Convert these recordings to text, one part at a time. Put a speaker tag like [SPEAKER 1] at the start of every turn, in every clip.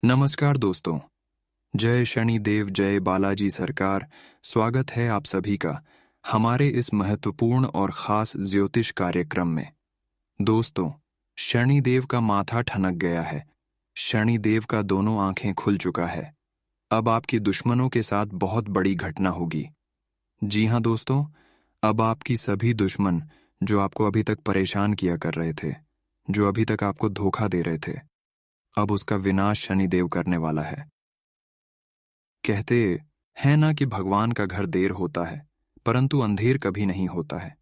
[SPEAKER 1] नमस्कार दोस्तों। जय शनिदेव, जय बालाजी सरकार। स्वागत है आप सभी का हमारे इस महत्वपूर्ण और खास ज्योतिष कार्यक्रम में। दोस्तों, शनिदेव का माथा ठनक गया है। शनिदेव का दोनों आंखें खुल चुका है। अब आपकी दुश्मनों के साथ बहुत बड़ी घटना होगी। जी हाँ दोस्तों, अब आपकी सभी दुश्मन जो आपको अभी तक परेशान किया कर रहे थे, जो अभी तक आपको धोखा दे रहे थे, अब उसका विनाश शनिदेव करने वाला है। कहते हैं ना कि भगवान का घर देर होता है, परंतु अंधेर कभी नहीं होता है।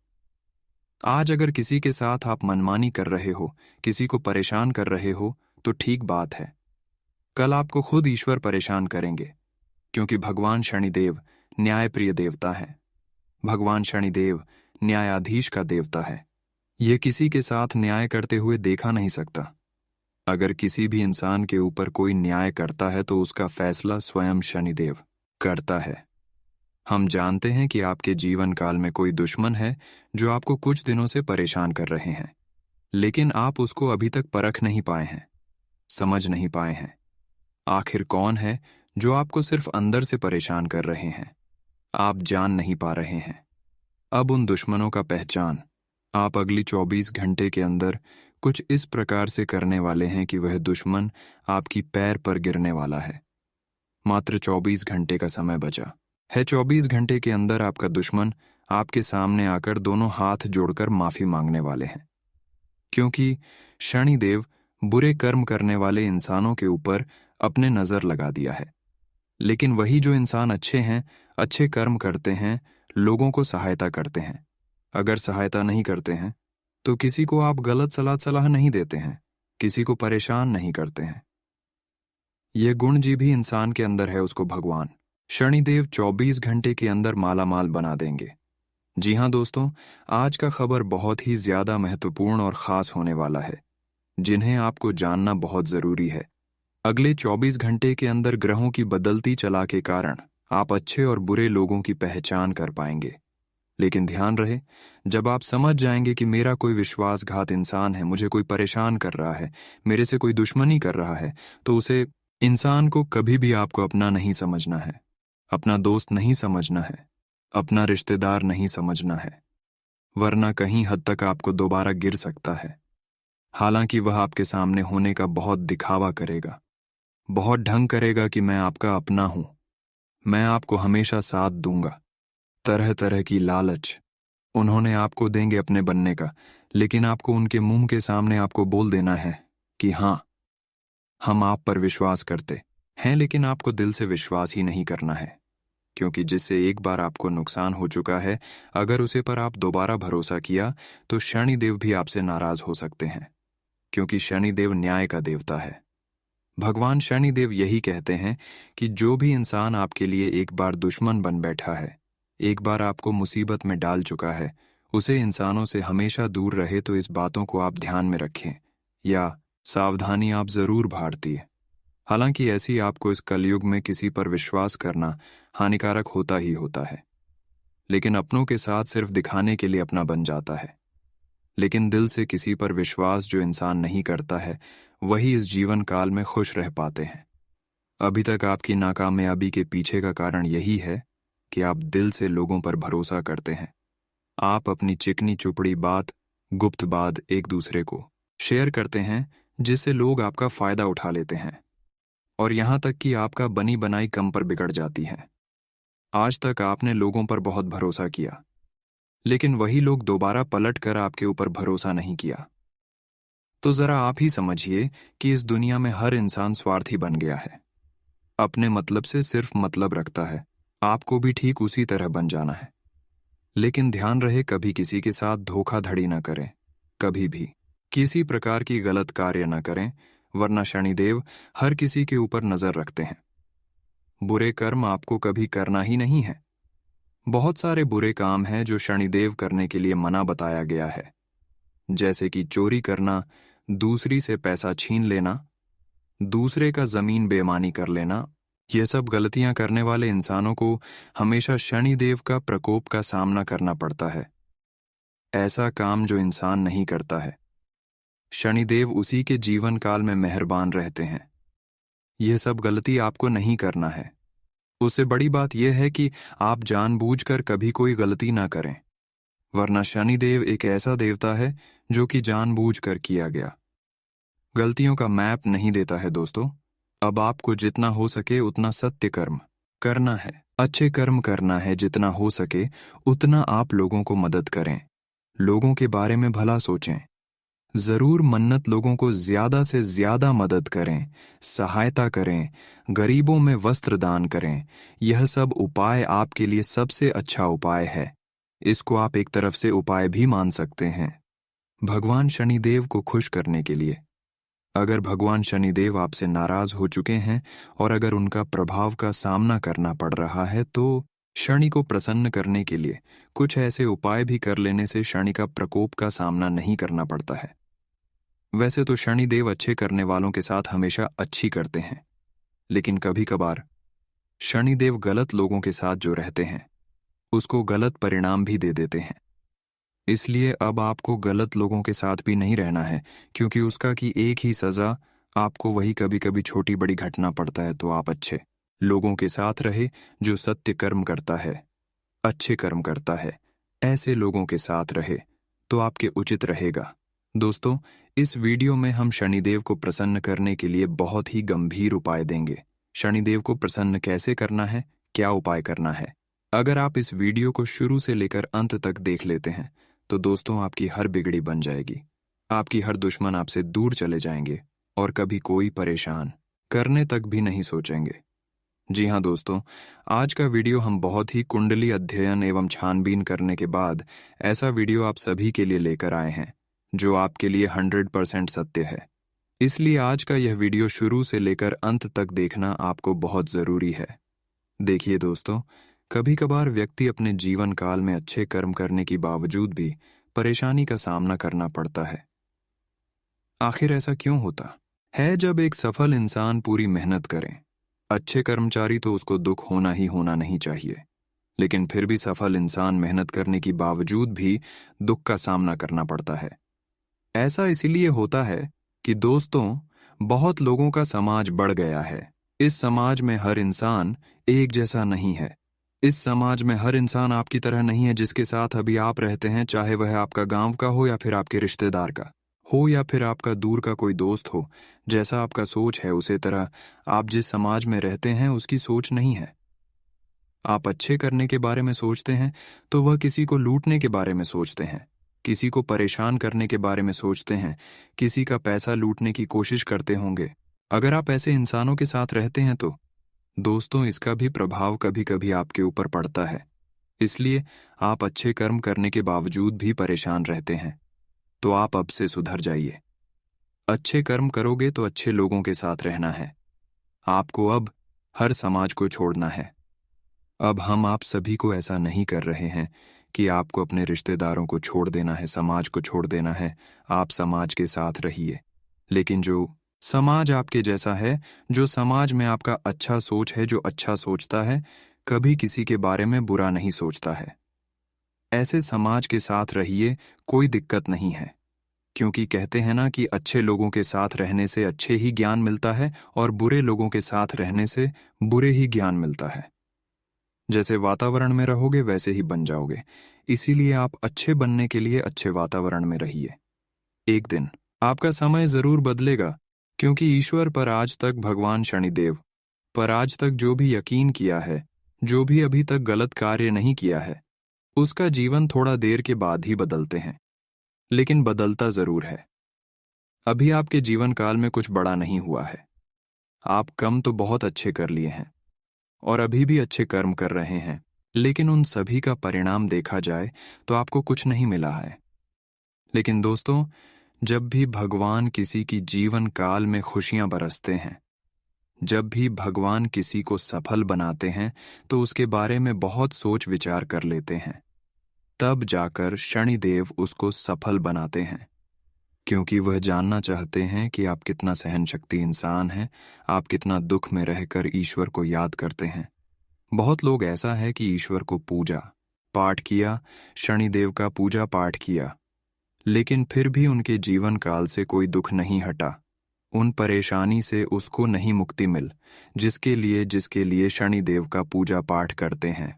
[SPEAKER 1] आज अगर किसी के साथ आप मनमानी कर रहे हो, किसी को परेशान कर रहे हो, तो ठीक बात है। कल आपको खुद ईश्वर परेशान करेंगे, क्योंकि भगवान शनिदेव न्यायप्रिय देवता है। भगवान शनिदेव न्यायाधीश का देवता है। ये किसी के साथ न्याय करते हुए देखा नहीं सकता। अगर किसी भी इंसान के ऊपर कोई न्याय करता है तो उसका फैसला स्वयं शनिदेव करता है। हम जानते हैं कि आपके जीवन काल में कोई दुश्मन है जो आपको कुछ दिनों से परेशान कर रहे हैं, लेकिन आप उसको अभी तक परख नहीं पाए हैं, समझ नहीं पाए हैं। आखिर कौन है जो आपको सिर्फ अंदर से परेशान कर रहे हैं, आप जान नहीं पा रहे हैं। अब उन दुश्मनों का पहचान आप अगली 24 घंटे के अंदर कुछ इस प्रकार से करने वाले हैं कि वह दुश्मन आपकी पैर पर गिरने वाला है। मात्र 24 घंटे का समय बचा है। 24 घंटे के अंदर आपका दुश्मन आपके सामने आकर दोनों हाथ जोड़कर माफी मांगने वाले हैं, क्योंकि शनिदेव बुरे कर्म करने वाले इंसानों के ऊपर अपने नजर लगा दिया है। लेकिन वही जो इंसान अच्छे हैं, अच्छे कर्म करते हैं, लोगों को सहायता करते हैं, अगर सहायता नहीं करते हैं तो किसी को आप गलत सलाह नहीं देते हैं, किसी को परेशान नहीं करते हैं। यह गुण जी भी इंसान के अंदर है, उसको भगवान शनिदेव 24 घंटे के अंदर मालामाल बना देंगे। जी हाँ दोस्तों, आज का खबर बहुत ही ज्यादा महत्वपूर्ण और खास होने वाला है, जिन्हें आपको जानना बहुत जरूरी है। अगले 24 घंटे के अंदर ग्रहों की बदलती चला के कारण आप अच्छे और बुरे लोगों की पहचान कर पाएंगे। लेकिन ध्यान रहे, जब आप समझ जाएंगे कि मेरा कोई विश्वासघात इंसान है, मुझे कोई परेशान कर रहा है, मेरे से कोई दुश्मनी कर रहा है, तो उसे इंसान को कभी भी आपको अपना नहीं समझना है, अपना दोस्त नहीं समझना है, अपना रिश्तेदार नहीं समझना है, वरना कहीं हद तक आपको दोबारा गिर सकता है। हालांकि वह आपके सामने होने का बहुत दिखावा करेगा, बहुत ढंग करेगा कि मैं आपका अपना हूं, मैं आपको हमेशा साथ दूंगा। तरह तरह की लालच उन्होंने आपको देंगे अपने बनने का, लेकिन आपको उनके मुंह के सामने आपको बोल देना है कि हाँ, हम आप पर विश्वास करते हैं, लेकिन आपको दिल से विश्वास ही नहीं करना है, क्योंकि जिससे एक बार आपको नुकसान हो चुका है, अगर उसे पर आप दोबारा भरोसा किया तो शनिदेव भी आपसे नाराज हो सकते हैं, क्योंकि शनिदेव न्याय का देवता है। भगवान शनिदेव यही कहते हैं कि जो भी इंसान आपके लिए एक बार दुश्मन बन बैठा है, एक बार आपको मुसीबत में डाल चुका है, उसे इंसानों से हमेशा दूर रहे। तो इस बातों को आप ध्यान में रखें, या सावधानी आप जरूर बरतिए। हालांकि ऐसी आपको इस कलयुग में किसी पर विश्वास करना हानिकारक होता ही होता है, लेकिन अपनों के साथ सिर्फ दिखाने के लिए अपना बन जाता है। लेकिन दिल से किसी पर विश्वास जो इंसान नहीं करता है, वही इस जीवन काल में खुश रह पाते हैं। अभी तक आपकी नाकामयाबी के पीछे का कारण यही है कि आप दिल से लोगों पर भरोसा करते हैं। आप अपनी चिकनी चुपड़ी बात, गुप्त बात एक दूसरे को शेयर करते हैं, जिससे लोग आपका फायदा उठा लेते हैं, और यहां तक कि आपका बनी बनाई कम पर बिगड़ जाती है। आज तक आपने लोगों पर बहुत भरोसा किया, लेकिन वही लोग दोबारा पलट कर आपके ऊपर भरोसा नहीं किया। तो जरा आप ही समझिए कि इस दुनिया में हर इंसान स्वार्थी बन गया है, अपने मतलब से सिर्फ मतलब रखता है। आपको भी ठीक उसी तरह बन जाना है। लेकिन ध्यान रहे, कभी किसी के साथ धोखाधड़ी न करें, कभी भी किसी प्रकार की गलत कार्य न करें, वरना शनिदेव हर किसी के ऊपर नजर रखते हैं। बुरे कर्म आपको कभी करना ही नहीं है। बहुत सारे बुरे काम हैं जो शनिदेव करने के लिए मना बताया गया है, जैसे कि चोरी करना, दूसरी से पैसा छीन लेना, दूसरे का जमीन बेईमानी कर लेना। ये सब गलतियां करने वाले इंसानों को हमेशा शनिदेव का प्रकोप का सामना करना पड़ता है। ऐसा काम जो इंसान नहीं करता है, शनिदेव उसी के जीवन काल में मेहरबान रहते हैं। यह सब गलती आपको नहीं करना है। उससे बड़ी बात यह है कि आप जानबूझकर कभी कोई गलती ना करें, वरना शनिदेव एक ऐसा देवता है जो कि जानबूझकर किया गया गलतियों का मैप नहीं देता है। दोस्तों, अब आपको जितना हो सके उतना सत्य कर्म करना है, अच्छे कर्म करना है। जितना हो सके उतना आप लोगों को मदद करें, लोगों के बारे में भला सोचें। जरूर मन्नत लोगों को ज्यादा से ज्यादा मदद करें, सहायता करें, गरीबों में वस्त्र दान करें। यह सब उपाय आपके लिए सबसे अच्छा उपाय है। इसको आप एक तरफ से उपाय भी मान सकते हैं, भगवान शनिदेव को खुश करने के लिए। अगर भगवान शनिदेव आपसे नाराज हो चुके हैं और अगर उनका प्रभाव का सामना करना पड़ रहा है, तो शनि को प्रसन्न करने के लिए कुछ ऐसे उपाय भी कर लेने से शनि का प्रकोप का सामना नहीं करना पड़ता है। वैसे तो शनिदेव अच्छे करने वालों के साथ हमेशा अच्छी करते हैं, लेकिन कभी कभार शनिदेव गलत लोगों के साथ जो रहते हैं उसको गलत परिणाम भी दे देते हैं। इसलिए अब आपको गलत लोगों के साथ भी नहीं रहना है, क्योंकि उसका की एक ही सजा आपको वही कभी कभी छोटी बड़ी घटना पड़ता है। तो आप अच्छे लोगों के साथ रहे, जो सत्य कर्म करता है, अच्छे कर्म करता है, ऐसे लोगों के साथ रहे तो आपके उचित रहेगा। दोस्तों, इस वीडियो में हम शनिदेव को प्रसन्न करने के लिए बहुत ही गंभीर उपाय देंगे। शनिदेव को प्रसन्न कैसे करना है, क्या उपाय करना है। अगर आप इस वीडियो को शुरू से लेकर अंत तक देख लेते हैं तो दोस्तों आपकी हर बिगड़ी बन जाएगी, आपकी हर दुश्मन आपसे दूर चले जाएंगे और कभी कोई परेशान करने तक भी नहीं सोचेंगे। जी हाँ दोस्तों, आज का वीडियो हम बहुत ही कुंडली अध्ययन एवं छानबीन करने के बाद ऐसा वीडियो आप सभी के लिए लेकर आए हैं जो आपके लिए 100% सत्य है। इसलिए आज का यह वीडियो शुरू से लेकर अंत तक देखना आपको बहुत जरूरी है। देखिए दोस्तों, कभी कभार व्यक्ति अपने जीवन काल में अच्छे कर्म करने की बावजूद भी परेशानी का सामना करना पड़ता है। आखिर ऐसा क्यों होता है? जब एक सफल इंसान पूरी मेहनत करे, अच्छे कर्मचारी, तो उसको दुख होना ही होना नहीं चाहिए। लेकिन फिर भी सफल इंसान मेहनत करने की बावजूद भी दुख का सामना करना पड़ता है। ऐसा इसीलिए होता है कि दोस्तों, बहुत लोगों का समाज बढ़ गया है। इस समाज में हर इंसान एक जैसा नहीं है। इस समाज में हर इंसान आपकी तरह नहीं है जिसके साथ अभी आप रहते हैं, चाहे वह आपका गांव का हो या फिर आपके रिश्तेदार का हो या फिर आपका दूर का कोई दोस्त हो। जैसा आपका सोच है उसी तरह आप जिस समाज में रहते हैं उसकी सोच नहीं है। आप अच्छे करने के बारे में सोचते हैं तो वह किसी को लूटने के बारे में सोचते हैं, किसी को परेशान करने के बारे में सोचते हैं, किसी का पैसा लूटने की कोशिश करते होंगे। अगर आप ऐसे इंसानों के साथ रहते हैं तो दोस्तों इसका भी प्रभाव कभी कभी आपके ऊपर पड़ता है। इसलिए आप अच्छे कर्म करने के बावजूद भी परेशान रहते हैं, तो आप अब से सुधर जाइए। अच्छे कर्म करोगे तो अच्छे लोगों के साथ रहना है। आपको अब हर समाज को छोड़ना है। अब हम आप सभी को ऐसा नहीं कर रहे हैं कि आपको अपने रिश्तेदारों को छोड़ देना है, समाज को छोड़ देना है। आप समाज के साथ रहिए, लेकिन जो समाज आपके जैसा है, जो समाज में आपका अच्छा सोच है, जो अच्छा सोचता है, कभी किसी के बारे में बुरा नहीं सोचता है, ऐसे समाज के साथ रहिए, कोई दिक्कत नहीं है। क्योंकि कहते हैं ना कि अच्छे लोगों के साथ रहने से अच्छे ही ज्ञान मिलता है और बुरे लोगों के साथ रहने से बुरे ही ज्ञान मिलता है। जैसे वातावरण में रहोगे वैसे ही बन जाओगे। इसीलिए आप अच्छे बनने के लिए अच्छे वातावरण में रहिए। एक दिन आपका समय जरूर बदलेगा, क्योंकि ईश्वर पर आज तक, भगवान शनिदेव पर आज तक जो भी यकीन किया है, जो भी अभी तक गलत कार्य नहीं किया है, उसका जीवन थोड़ा देर के बाद ही बदलते हैं, लेकिन बदलता जरूर है। अभी आपके जीवन काल में कुछ बड़ा नहीं हुआ है। आप कम तो बहुत अच्छे कर लिए हैं और अभी भी अच्छे कर्म कर रहे हैं, लेकिन उन सभी का परिणाम देखा जाए तो आपको कुछ नहीं मिला है। लेकिन दोस्तों, जब भी भगवान किसी की जीवन काल में खुशियां बरसते हैं, जब भी भगवान किसी को सफल बनाते हैं, तो उसके बारे में बहुत सोच विचार कर लेते हैं। तब जाकर शनिदेव उसको सफल बनाते हैं, क्योंकि वह जानना चाहते हैं कि आप कितना सहन शक्ति इंसान हैं, आप कितना दुख में रहकर ईश्वर को याद करते हैं। बहुत लोग ऐसा है कि ईश्वर को पूजा पाठ किया, शनिदेव का पूजा पाठ किया, लेकिन फिर भी उनके जीवन काल से कोई दुख नहीं हटा, उन परेशानी से उसको नहीं मुक्ति मिल जिसके लिए शनिदेव का पूजा पाठ करते हैं।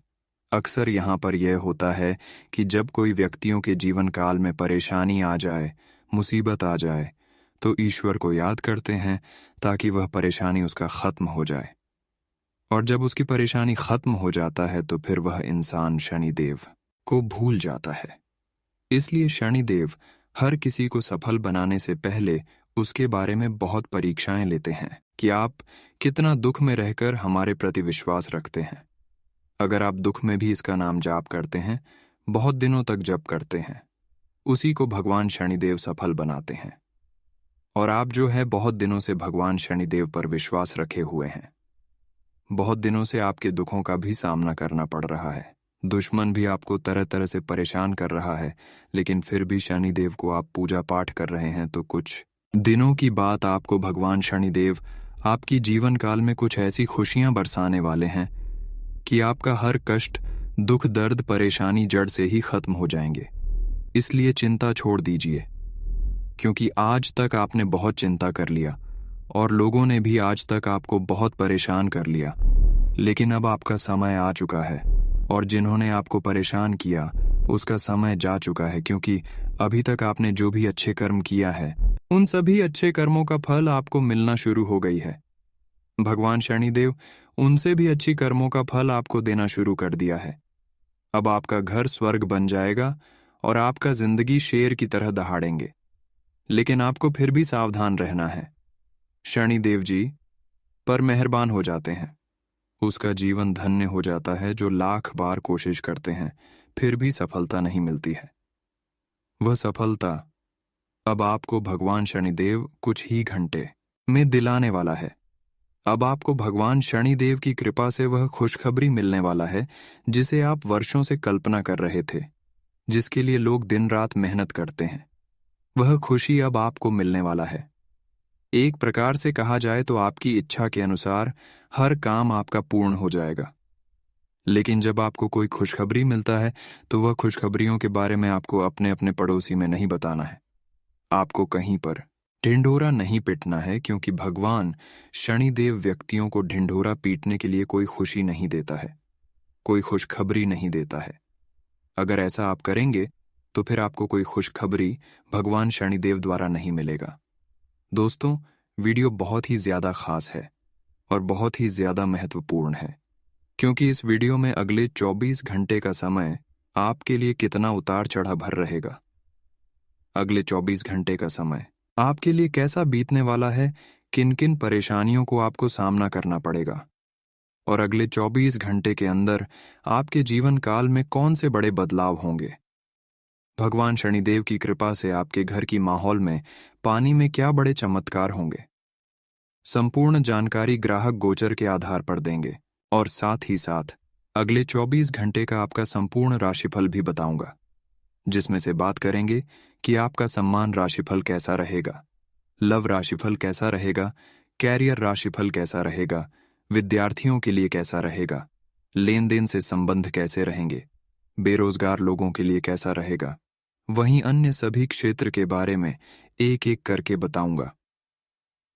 [SPEAKER 1] अक्सर यहाँ पर यह होता है कि जब कोई व्यक्तियों के जीवन काल में परेशानी आ जाए, मुसीबत आ जाए, तो ईश्वर को याद करते हैं ताकि वह परेशानी उसका खत्म हो जाए। और जब उसकी परेशानी खत्म हो जाता है तो फिर वह इंसान शनिदेव को भूल जाता है। इसलिए शनिदेव हर किसी को सफल बनाने से पहले उसके बारे में बहुत परीक्षाएं लेते हैं कि आप कितना दुख में रहकर हमारे प्रति विश्वास रखते हैं। अगर आप दुख में भी इसका नाम जाप करते हैं, बहुत दिनों तक जप करते हैं, उसी को भगवान शनिदेव सफल बनाते हैं। और आप जो है बहुत दिनों से भगवान शनिदेव पर विश्वास रखे हुए हैं। बहुत दिनों से आपके दुखों का भी सामना करना पड़ रहा है, दुश्मन भी आपको तरह तरह से परेशान कर रहा है, लेकिन फिर भी शनिदेव को आप पूजा पाठ कर रहे हैं। तो कुछ दिनों की बात आपको भगवान शनिदेव आपकी जीवन काल में कुछ ऐसी खुशियां बरसाने वाले हैं कि आपका हर कष्ट, दुख, दर्द, परेशानी जड़ से ही खत्म हो जाएंगे। इसलिए चिंता छोड़ दीजिए, क्योंकि आज तक आपने बहुत चिंता कर लिया और लोगों ने भी आज तक आपको बहुत परेशान कर लिया। लेकिन अब आपका समय आ चुका है और जिन्होंने आपको परेशान किया उसका समय जा चुका है, क्योंकि अभी तक आपने जो भी अच्छे कर्म किया है उन सभी अच्छे कर्मों का फल आपको मिलना शुरू हो गई है। भगवान शनिदेव उनसे भी अच्छी कर्मों का फल आपको देना शुरू कर दिया है। अब आपका घर स्वर्ग बन जाएगा और आपका जिंदगी शेर की तरह दहाड़ेंगे। लेकिन आपको फिर भी सावधान रहना है। शनिदेव जी पर मेहरबान हो जाते हैं, उसका जीवन धन्य हो जाता है जो लाख बार कोशिश करते हैं फिर भी सफलता नहीं मिलती है। वह सफलता अब आपको भगवान शनिदेव कुछ ही घंटे में दिलाने वाला है। अब आपको भगवान शनिदेव की कृपा से वह खुशखबरी मिलने वाला है जिसे आप वर्षों से कल्पना कर रहे थे, जिसके लिए लोग दिन रात मेहनत करते हैं। वह खुशी अब आपको मिलने वाला है। एक प्रकार से कहा जाए तो आपकी इच्छा के अनुसार हर काम आपका पूर्ण हो जाएगा। लेकिन जब आपको कोई खुशखबरी मिलता है तो वह खुशखबरियों के बारे में आपको अपने अपने पड़ोसी में नहीं बताना है। आपको कहीं पर ढिंढोरा नहीं पीटना है, क्योंकि भगवान शनिदेव व्यक्तियों को ढिंढोरा पीटने के लिए कोई खुशी नहीं देता है, कोई खुशखबरी नहीं देता है। अगर ऐसा आप करेंगे तो फिर आपको कोई खुशखबरी भगवान शनिदेव द्वारा नहीं मिलेगा। दोस्तों, वीडियो बहुत ही ज्यादा खास है और बहुत ही ज्यादा महत्वपूर्ण है, क्योंकि इस वीडियो में अगले 24 घंटे का समय आपके लिए कितना उतार चढ़ा भर रहेगा। अगले 24 घंटे का समय आपके लिए कैसा बीतने वाला है, किन किन परेशानियों को आपको सामना करना पड़ेगा, और अगले 24 घंटे के अंदर आपके जीवन काल में कौन से बड़े बदलाव होंगे। भगवान शनिदेव की कृपा से आपके घर की माहौल में, पानी में क्या बड़े चमत्कार होंगे। संपूर्ण जानकारी ग्राहक गोचर के आधार पर देंगे और साथ ही साथ अगले 24 घंटे का आपका संपूर्ण राशिफल भी बताऊंगा, जिसमें से बात करेंगे कि आपका सम्मान राशिफल कैसा रहेगा, लव राशिफल कैसा रहेगा, कैरियर राशिफल कैसा रहेगा, विद्यार्थियों के लिए कैसा रहेगा, लेन देन से संबंध कैसे रहेंगे, बेरोजगार लोगों के लिए कैसा रहेगा, वहीं अन्य सभी क्षेत्र के बारे में एक एक करके बताऊंगा।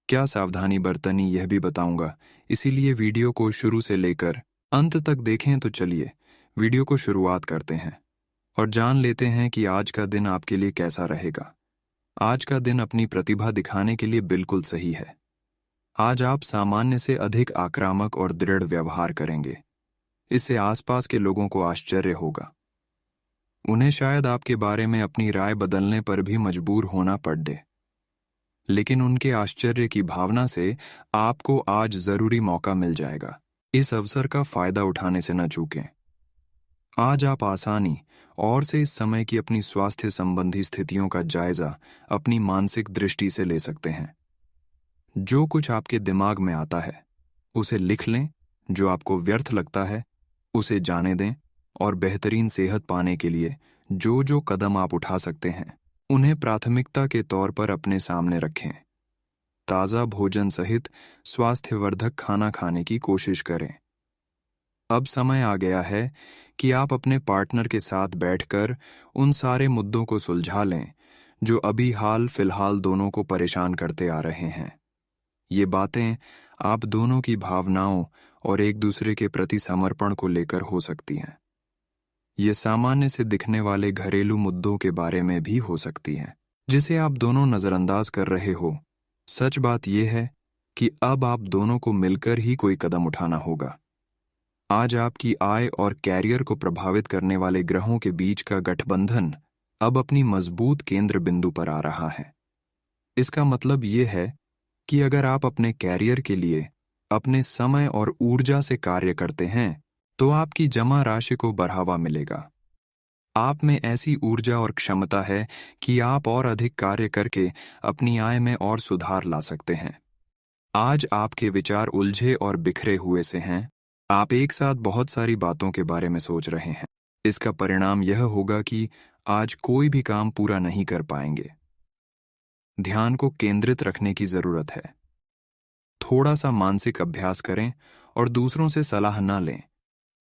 [SPEAKER 1] क्या सावधानी बरतनी यह भी बताऊंगा, इसीलिए वीडियो को शुरू से लेकर अंत तक देखें। तो चलिए वीडियो को शुरुआत करते हैं और जान लेते हैं कि आज का दिन आपके लिए कैसा रहेगा। आज का दिन अपनी प्रतिभा दिखाने के लिए बिल्कुल सही है। आज आप सामान्य से अधिक आक्रामक और दृढ़ व्यवहार करेंगे। इससे आसपास के लोगों को आश्चर्य होगा। उन्हें शायद आपके बारे में अपनी राय बदलने पर भी मजबूर होना पड़े, लेकिन उनके आश्चर्य की भावना से आपको आज जरूरी मौका मिल जाएगा। इस अवसर का फायदा उठाने से न चूकें। आज आप आसानी और से इस समय की अपनी स्वास्थ्य संबंधी स्थितियों का जायजा अपनी मानसिक दृष्टि से ले सकते हैं। जो कुछ आपके दिमाग में आता है उसे लिख लें, जो आपको व्यर्थ लगता है उसे जाने दें, और बेहतरीन सेहत पाने के लिए जो जो कदम आप उठा सकते हैं उन्हें प्राथमिकता के तौर पर अपने सामने रखें। ताज़ा भोजन सहित स्वास्थ्यवर्धक खाना खाने की कोशिश करें। अब समय आ गया है कि आप अपने पार्टनर के साथ बैठकर उन सारे मुद्दों को सुलझा लें जो अभी हाल फिलहाल दोनों को परेशान करते आ रहे हैं। ये बातें आप दोनों की भावनाओं और एक दूसरे के प्रति समर्पण को लेकर हो सकती हैं। ये सामान्य से दिखने वाले घरेलू मुद्दों के बारे में भी हो सकती हैं, जिसे आप दोनों नजरअंदाज कर रहे हो। सच बात यह है कि अब आप दोनों को मिलकर ही कोई कदम उठाना होगा। आज आपकी आय और कैरियर को प्रभावित करने वाले ग्रहों के बीच का गठबंधन अब अपनी मजबूत केंद्र बिंदु पर आ रहा है। इसका मतलब यह है कि अगर आप अपने कैरियर के लिए अपने समय और ऊर्जा से कार्य करते हैं, तो आपकी जमा राशि को बढ़ावा मिलेगा। आप में ऐसी ऊर्जा और क्षमता है कि आप और अधिक कार्य करके अपनी आय में और सुधार ला सकते हैं। आज आपके विचार उलझे और बिखरे हुए से हैं। आप एक साथ बहुत सारी बातों के बारे में सोच रहे हैं। इसका परिणाम यह होगा कि आज कोई भी काम पूरा नहीं कर पाएंगे। ध्यान को केंद्रित रखने की जरूरत है। थोड़ा सा मानसिक अभ्यास करें और दूसरों से सलाह न लें,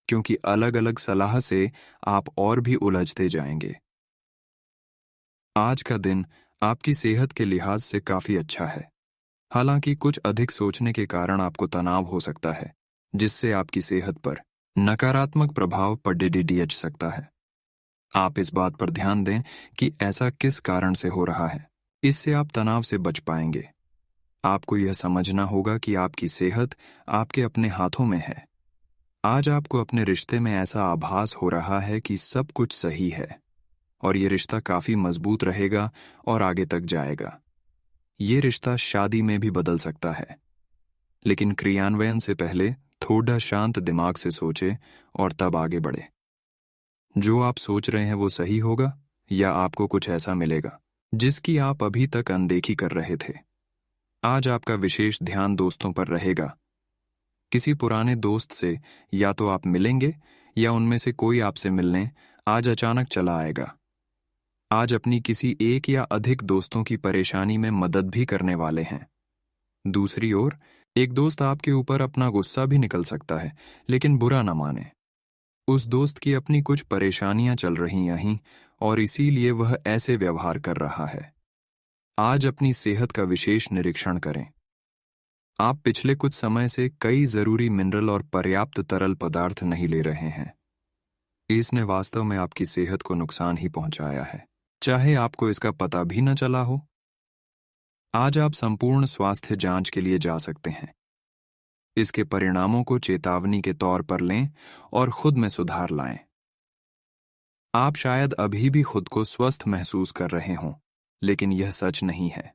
[SPEAKER 1] क्योंकि अलग अलग सलाह से आप और भी उलझते जाएंगे। आज का दिन आपकी सेहत के लिहाज से काफी अच्छा है। हालांकि कुछ अधिक सोचने के कारण आपको तनाव हो सकता है, जिससे आपकी सेहत पर नकारात्मक प्रभाव पड़ सकता है। आप इस बात पर ध्यान दें कि ऐसा किस कारण से हो रहा है। इससे आप तनाव से बच पाएंगे। आपको यह समझना होगा कि आपकी सेहत आपके अपने हाथों में है। आज आपको अपने रिश्ते में ऐसा आभास हो रहा है कि सब कुछ सही है और ये रिश्ता काफी मजबूत रहेगा और आगे तक जाएगा। ये रिश्ता शादी में भी बदल सकता है, लेकिन क्रियान्वयन से पहले थोड़ा शांत दिमाग से सोचें और तब आगे बढ़े। जो आप सोच रहे हैं वो सही होगा या आपको कुछ ऐसा मिलेगा जिसकी आप अभी तक अनदेखी कर रहे थे। आज आपका विशेष ध्यान दोस्तों पर रहेगा। किसी पुराने दोस्त से या तो आप मिलेंगे या उनमें से कोई आपसे मिलने आज अचानक चला आएगा। आज अपनी किसी एक या अधिक दोस्तों की परेशानी में मदद भी करने वाले हैं। दूसरी ओर, एक दोस्त आपके ऊपर अपना गुस्सा भी निकल सकता है, लेकिन बुरा न माने। उस दोस्त की अपनी कुछ परेशानियां चल रही यहीं और इसीलिए वह ऐसे व्यवहार कर रहा है। आज अपनी सेहत का विशेष निरीक्षण करें। आप पिछले कुछ समय से कई जरूरी मिनरल और पर्याप्त तरल पदार्थ नहीं ले रहे हैं। इसने वास्तव में आपकी सेहत को नुकसान ही पहुंचाया है, चाहे आपको इसका पता भी न चला हो। आज आप संपूर्ण स्वास्थ्य जांच के लिए जा सकते हैं। इसके परिणामों को चेतावनी के तौर पर लें और खुद में सुधार लाएं। आप शायद अभी भी खुद को स्वस्थ महसूस कर रहे हों, लेकिन यह सच नहीं है।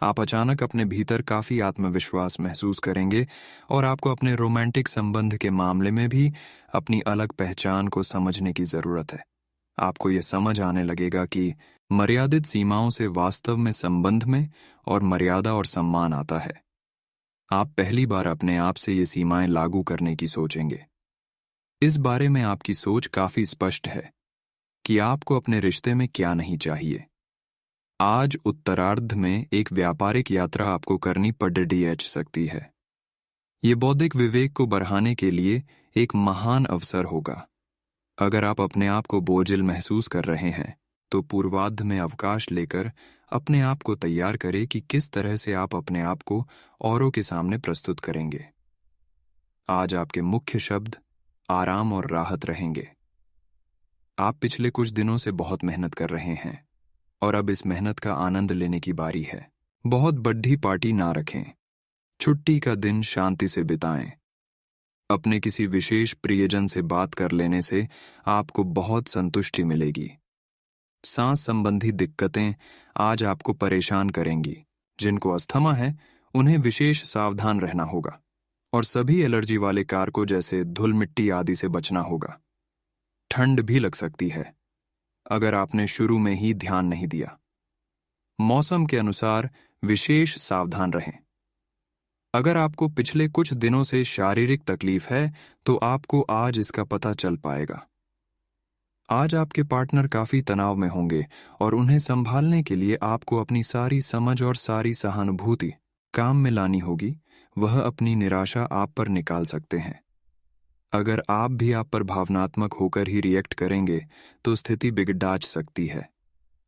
[SPEAKER 1] आप अचानक अपने भीतर काफी आत्मविश्वास महसूस करेंगे और आपको अपने रोमांटिक संबंध के मामले में भी अपनी अलग पहचान को समझने की जरूरत है। आपको यह समझ आने लगेगा कि मर्यादित सीमाओं से वास्तव में संबंध में और मर्यादा और सम्मान आता है। आप पहली बार अपने आप से ये सीमाएं लागू करने की सोचेंगे। इस बारे में आपकी सोच काफी स्पष्ट है कि आपको अपने रिश्ते में क्या नहीं चाहिए। आज उत्तरार्ध में एक व्यापारिक यात्रा आपको करनी पड़ सकती है। ये बौद्धिक विवेक को बढ़ाने के लिए एक महान अवसर होगा। अगर आप अपने आप को बोझिल महसूस कर रहे हैं, तो पूर्वार्ध में अवकाश लेकर अपने आप को तैयार करें कि किस तरह से आप अपने आप को औरों के सामने प्रस्तुत करेंगे। आज आपके मुख्य शब्द आराम और राहत रहेंगे। आप पिछले कुछ दिनों से बहुत मेहनत कर रहे हैं और अब इस मेहनत का आनंद लेने की बारी है। बहुत बड़ी पार्टी ना रखें। छुट्टी का दिन शांति से बिताएं। अपने किसी विशेष प्रियजन से बात कर लेने से आपको बहुत संतुष्टि मिलेगी। सांस संबंधी दिक्कतें आज आपको परेशान करेंगी। जिनको अस्थमा है, उन्हें विशेष सावधान रहना होगा और सभी एलर्जी वाले कारकों जैसे धूल मिट्टी आदि से बचना होगा। ठंड भी लग सकती है अगर आपने शुरू में ही ध्यान नहीं दिया। मौसम के अनुसार विशेष सावधान रहें। अगर आपको पिछले कुछ दिनों से शारीरिक तकलीफ है, तो आपको आज इसका पता चल पाएगा। आज आपके पार्टनर काफी तनाव में होंगे और उन्हें संभालने के लिए आपको अपनी सारी समझ और सारी सहानुभूति काम में लानी होगी। वह अपनी निराशा आप पर निकाल सकते हैं। अगर आप भी आप पर भावनात्मक होकर ही रिएक्ट करेंगे, तो स्थिति बिगड़ सकती है।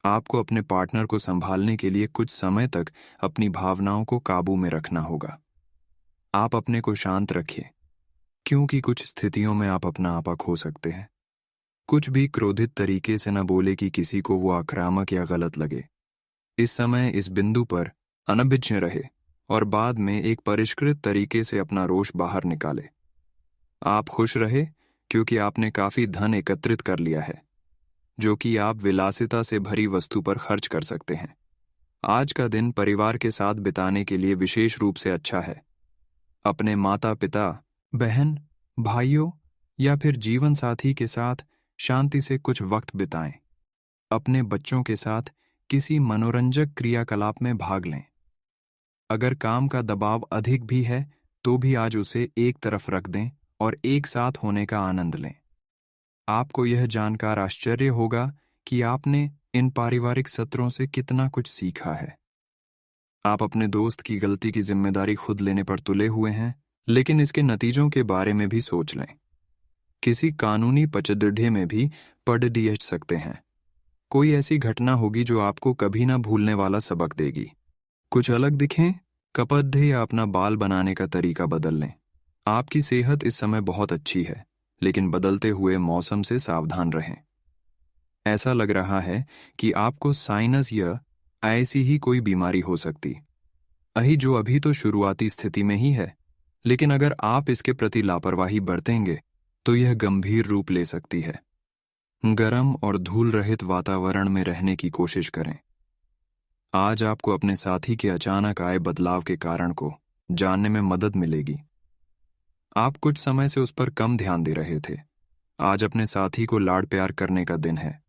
[SPEAKER 1] आपको अपने पार्टनर को संभालने के लिए कुछ समय तक अपनी भावनाओं को काबू में रखना होगा। आप अपने को शांत रखिए, क्योंकि कुछ स्थितियों में आप अपना आपा खो सकते हैं। कुछ भी क्रोधित तरीके से न बोले कि किसी को वो आक्रामक या गलत लगे। इस समय इस बिंदु पर अनभिज्ञ रहे और बाद में एक परिष्कृत तरीके से अपना रोष बाहर निकाले। आप खुश रहे क्योंकि आपने काफी धन एकत्रित कर लिया है, जो कि आप विलासिता से भरी वस्तु पर खर्च कर सकते हैं। आज का दिन परिवार के साथ बिताने के लिए विशेष रूप से अच्छा है। अपने माता पिता, बहन, भाइयों या फिर जीवन साथी के साथ शांति से कुछ वक्त बिताएं। अपने बच्चों के साथ किसी मनोरंजक क्रियाकलाप में भाग लें। अगर काम का दबाव अधिक भी है तो भी आज उसे एक तरफ रख दें और एक साथ होने का आनंद लें। आपको यह जानकर आश्चर्य होगा कि आपने इन पारिवारिक सत्रों से कितना कुछ सीखा है। आप अपने दोस्त की गलती की जिम्मेदारी खुद लेने पर तुले हुए हैं, लेकिन इसके नतीजों के बारे में भी सोच लें। किसी कानूनी पचडंडे में भी पड़ सकते हैं। कोई ऐसी घटना होगी जो आपको कभी ना भूलने वाला सबक देगी। कुछ अलग दिखें, कपड़े या अपना बाल बनाने का तरीका बदल लें। आपकी सेहत इस समय बहुत अच्छी है, लेकिन बदलते हुए मौसम से सावधान रहें। ऐसा लग रहा है कि आपको साइनस या ऐसी ही कोई बीमारी हो सकती जो अभी तो शुरुआती स्थिति में ही है, लेकिन अगर आप इसके प्रति लापरवाही बरतेंगे तो यह गंभीर रूप ले सकती है। गर्म और धूल रहित वातावरण में रहने की कोशिश करें। आज आपको अपने साथी के अचानक आए बदलाव के कारण को जानने में मदद मिलेगी। आप कुछ समय से उस पर कम ध्यान दे रहे थे। आज अपने साथी को लाड़ प्यार करने का दिन है।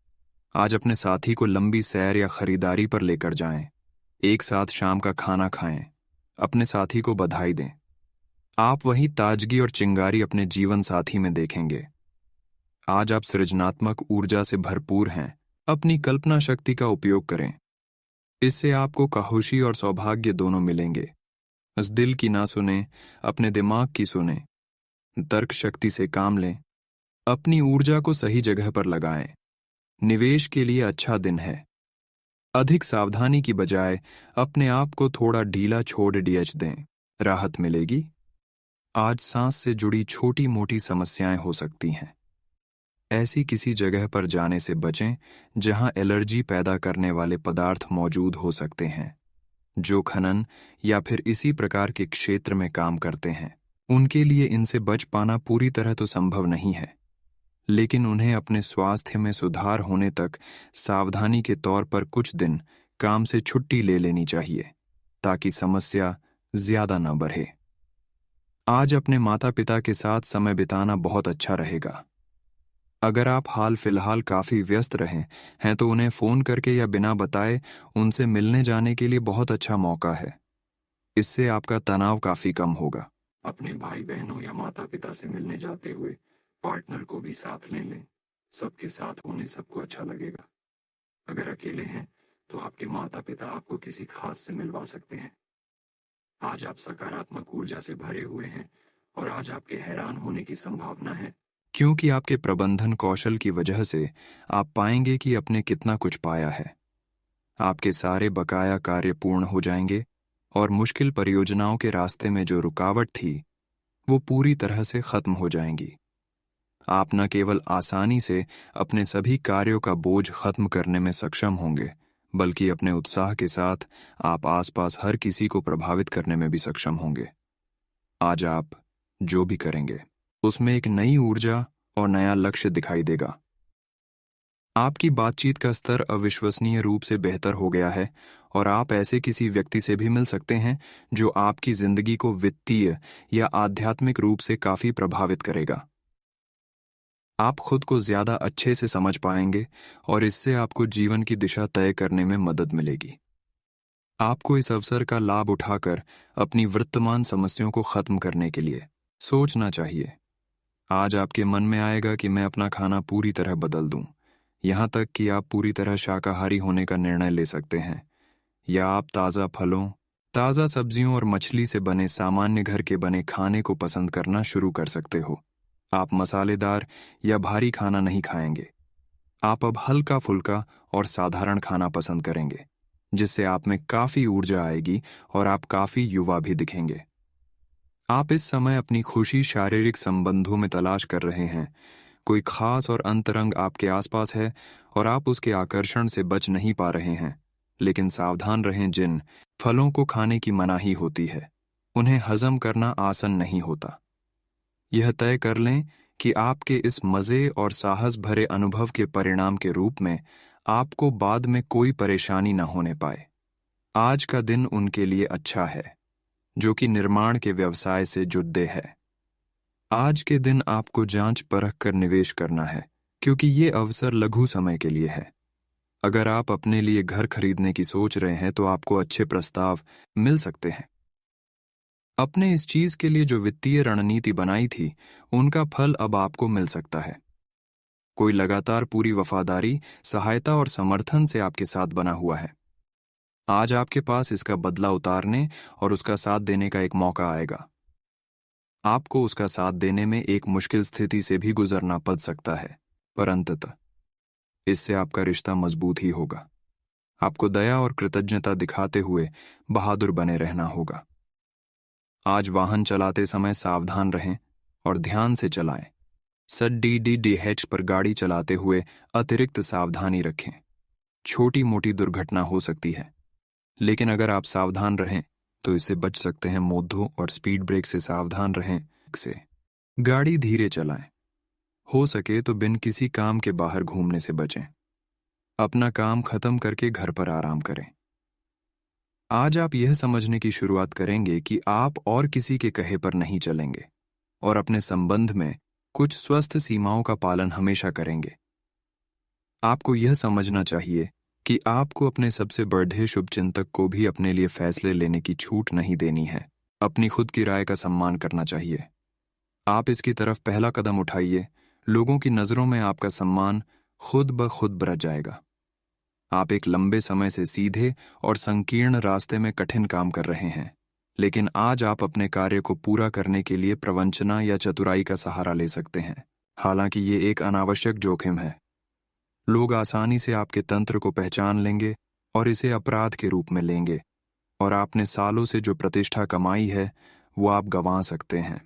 [SPEAKER 1] आज अपने साथी को लंबी सैर या खरीदारी पर लेकर जाएं। एक साथ शाम का खाना खाएं। अपने साथी को बधाई दें। आप वही ताजगी और चिंगारी अपने जीवन साथी में देखेंगे। आज आप सृजनात्मक ऊर्जा से भरपूर हैं। अपनी कल्पना शक्ति का उपयोग करें। इससे आपको खुशी और सौभाग्य दोनों मिलेंगे। इस दिल की ना सुने, अपने दिमाग की सुने। तर्क शक्ति से काम लें। अपनी ऊर्जा को सही जगह पर लगाएं। निवेश के लिए अच्छा दिन है। अधिक सावधानी की बजाय अपने आप को थोड़ा ढीला छोड़ दें। राहत मिलेगी। आज सांस से जुड़ी छोटी मोटी समस्याएं हो सकती हैं। ऐसी किसी जगह पर जाने से बचें जहां एलर्जी पैदा करने वाले पदार्थ मौजूद हो सकते हैं। जो खनन या फिर इसी प्रकार के क्षेत्र में काम करते हैं, उनके लिए इनसे बच पाना पूरी तरह तो संभव नहीं है, लेकिन उन्हें अपने स्वास्थ्य में सुधार होने तक सावधानी के तौर पर कुछ दिन काम से छुट्टी ले लेनी चाहिए, ताकि समस्या ज्यादा न बढ़े। आज अपने माता पिता के साथ समय बिताना बहुत अच्छा रहेगा। अगर आप हाल फिलहाल काफी व्यस्त रहे हैं तो उन्हें फोन करके या बिना बताए उनसे मिलने जाने के लिए बहुत अच्छा मौका है। इससे आपका तनाव काफी कम होगा। अपने भाई बहनों या माता पिता से मिलने जाते हुए पार्टनर को भी साथ ले लें। सबके साथ होने सबको अच्छा लगेगा। अगर अकेले हैं तो आपके माता पिता आपको किसी खास से मिलवा सकते हैं। आज आप सकारात्मक ऊर्जा से भरे हुए हैं और आज आपके हैरान होने की संभावना है, क्योंकि आपके प्रबंधन कौशल की वजह से आप पाएंगे कि आपने कितना कुछ पाया है। आपके सारे बकाया कार्य पूर्ण हो जाएंगे और मुश्किल परियोजनाओं के रास्ते में जो रुकावट थी वो पूरी तरह से खत्म हो जाएंगी। आप न केवल आसानी से अपने सभी कार्यों का बोझ खत्म करने में सक्षम होंगे, बल्कि अपने उत्साह के साथ आप आसपास हर किसी को प्रभावित करने में भी सक्षम होंगे। आज आप जो भी करेंगे उसमें एक नई ऊर्जा और नया लक्ष्य दिखाई देगा। आपकी बातचीत का स्तर अविश्वसनीय रूप से बेहतर हो गया है और आप ऐसे किसी व्यक्ति से भी मिल सकते हैं जो आपकी जिंदगी को वित्तीय या आध्यात्मिक रूप से काफी प्रभावित करेगा। आप खुद को ज्यादा अच्छे से समझ पाएंगे और इससे आपको जीवन की दिशा तय करने में मदद मिलेगी। आपको इस अवसर का लाभ उठाकर अपनी वर्तमान समस्याओं को खत्म करने के लिए सोचना चाहिए। आज आपके मन में आएगा कि मैं अपना खाना पूरी तरह बदल दूं, यहाँ तक कि आप पूरी तरह शाकाहारी होने का निर्णय ले सकते हैं, या आप ताज़ा फलों, ताज़ा सब्जियों और मछली से बने सामान्य घर के बने खाने को पसंद करना शुरू कर सकते हो। आप मसालेदार या भारी खाना नहीं खाएंगे। आप अब हल्का फुल्का और साधारण खाना पसंद करेंगे, जिससे आप में काफी ऊर्जा आएगी और आप काफी युवा भी दिखेंगे। आप इस समय अपनी खुशी शारीरिक संबंधों में तलाश कर रहे हैं। कोई खास और अंतरंग आपके आसपास है और आप उसके आकर्षण से बच नहीं पा रहे हैं। लेकिन सावधान रहें, जिन फलों को खाने की मनाही होती है, उन्हें हजम करना आसान नहीं होता। यह तय कर लें कि आपके इस मजे और साहस भरे अनुभव के परिणाम के रूप में आपको बाद में कोई परेशानी न होने पाए। आज का दिन उनके लिए अच्छा है जो कि निर्माण के व्यवसाय से जुड़े है। आज के दिन आपको जांच परख कर निवेश करना है, क्योंकि ये अवसर लघु समय के लिए है। अगर आप अपने लिए घर खरीदने की सोच रहे हैं तो आपको अच्छे प्रस्ताव मिल सकते हैं। अपने इस चीज के लिए जो वित्तीय रणनीति बनाई थी, उनका फल अब आपको मिल सकता है। कोई लगातार पूरी वफादारी, सहायता और समर्थन से आपके साथ बना हुआ है। आज आपके पास इसका बदला उतारने और उसका साथ देने का एक मौका आएगा। आपको उसका साथ देने में एक मुश्किल स्थिति से भी गुजरना पड़ सकता है, पर अंततः इससे आपका रिश्ता मजबूत ही होगा। आपको दया और कृतज्ञता दिखाते हुए बहादुर बने रहना होगा। आज वाहन चलाते समय सावधान रहें और ध्यान से चलाएं। SDDDH पर गाड़ी चलाते हुए अतिरिक्त सावधानी रखें। छोटी मोटी दुर्घटना हो सकती है, लेकिन अगर आप सावधान रहें तो इससे बच सकते हैं। मोड़ों और स्पीड ब्रेक से सावधान रहें। से गाड़ी धीरे चलाएं। हो सके तो बिन किसी काम के बाहर घूमने से बचें। अपना काम खत्म करके घर पर आराम करें। आज आप यह समझने की शुरुआत करेंगे कि आप और किसी के कहे पर नहीं चलेंगे और अपने संबंध में कुछ स्वस्थ सीमाओं का पालन हमेशा करेंगे। आपको यह समझना चाहिए कि आपको अपने सबसे बड़े शुभचिंतक को भी अपने लिए फैसले लेने की छूट नहीं देनी है। अपनी खुद की राय का सम्मान करना चाहिए। आप इसकी तरफ पहला कदम उठाइए। लोगों की नज़रों में आपका सम्मान खुद ब खुद बढ़ जाएगा। आप एक लंबे समय से सीधे और संकीर्ण रास्ते में कठिन काम कर रहे हैं, लेकिन आज आप अपने कार्य को पूरा करने के लिए प्रवंचना या चतुराई का सहारा ले सकते हैं। हालांकि ये एक अनावश्यक जोखिम है। लोग आसानी से आपके तंत्र को पहचान लेंगे और इसे अपराध के रूप में लेंगे, और आपने सालों से जो प्रतिष्ठा कमाई है वो आप गंवा सकते हैं।